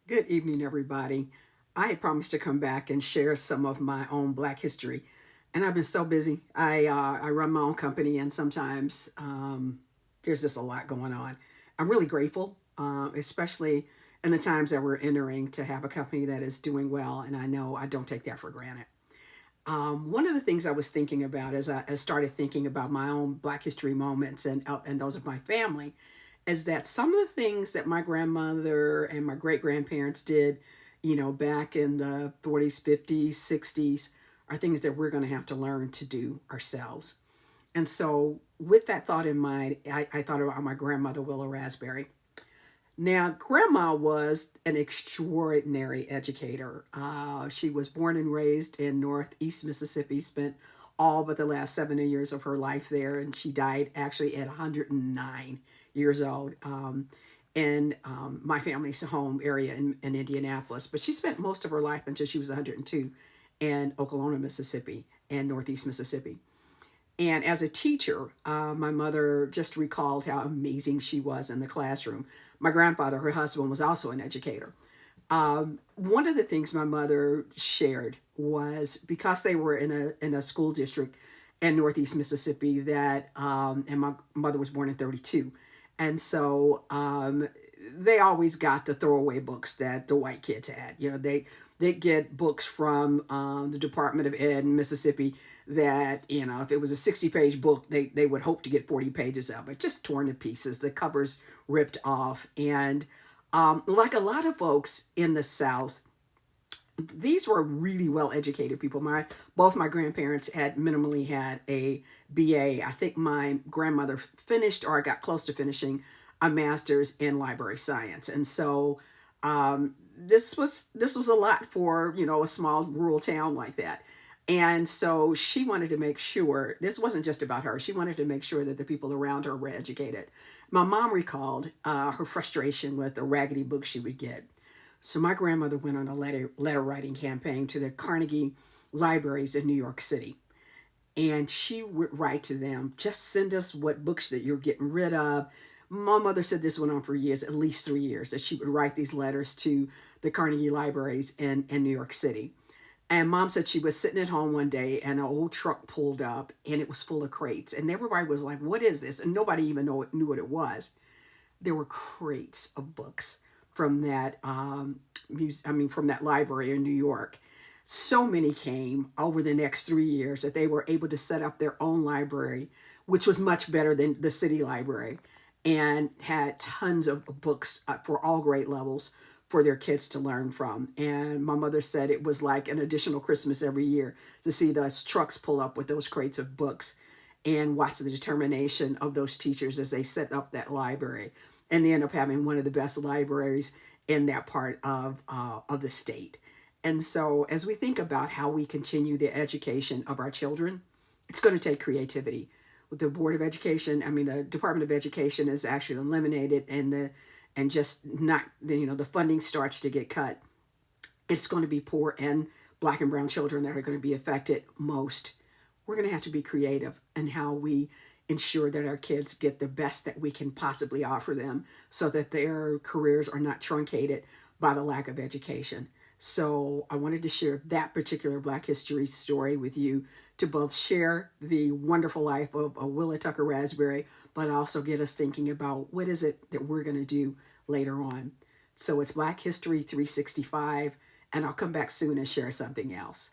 Good evening, everybody. I had promised to come back and share some of my own Black history, and I've been so busy. I run my own company, and sometimes there's just a lot going on. I'm really grateful, especially in the times that we're entering, to have a company that is doing well, and I know I don't take that for granted. One of the things I was thinking about as I started thinking about my own Black history moments and those of my family is that some of the things that my grandmother and my great grandparents did, back in the 40s, 50s, 60s, are things that we're going to have to learn to do ourselves. And so, with that thought in mind, I thought about my grandmother, Willow Raspberry. Now, Grandma was an extraordinary educator. She was born and raised in Northeast Mississippi, spent all but the last 70 years of her life there, and she died actually at 109 years old in my family's home area in Indianapolis. But she spent most of her life until she was 102 in Oklahoma, Mississippi, and Northeast Mississippi. And as a teacher, my mother just recalled how amazing she was in the classroom. My grandfather, her husband, was also an educator. One of the things my mother shared was because they were in a school district in Northeast Mississippi and my mother was born in 32. And so they always got the throwaway books that the white kids had. They get books from the Department of Ed in Mississippi that, if it was a 60-page book, they would hope to get 40 pages of it, just torn to pieces, the covers ripped off. And like a lot of folks in the South, these were really well educated people. Both my grandparents had minimally had a BA. I think my grandmother finished or got close to finishing a master's in library science. And so this was a lot for a small rural town like that. And so she wanted to make sure this wasn't just about her. She wanted to make sure that the people around her were educated. My mom recalled her frustration with the raggedy books she would get. So my grandmother went on a letter writing campaign to the Carnegie libraries in New York City. And she would write to them, just send us what books that you're getting rid of. My mother said this went on for years, at least 3 years, that she would write these letters to the Carnegie libraries in New York City. And mom said she was sitting at home one day and an old truck pulled up and it was full of crates. And everybody was like, what is this? And nobody even knew what it was. There were crates of books from from that library in New York. So many came over the next 3 years that they were able to set up their own library, which was much better than the city library, and had tons of books for all grade levels for their kids to learn from. And my mother said it was like an additional Christmas every year to see those trucks pull up with those crates of books and watch the determination of those teachers as they set up that library. And they end up having one of the best libraries in that part of the state. And so, as we think about how we continue the education of our children, it's going to take creativity. With the Board of Education, the Department of Education is actually eliminated, and just not the funding starts to get cut. It's going to be poor and Black and brown children that are going to be affected most. We're going to have to be creative in how we ensure that our kids get the best that we can possibly offer them so that their careers are not truncated by the lack of education. So I wanted to share that particular Black history story with you to both share the wonderful life of Willa Tucker Raspberry, but also get us thinking about what is it that we're going to do later on. So it's Black History 365, and I'll come back soon and share something else.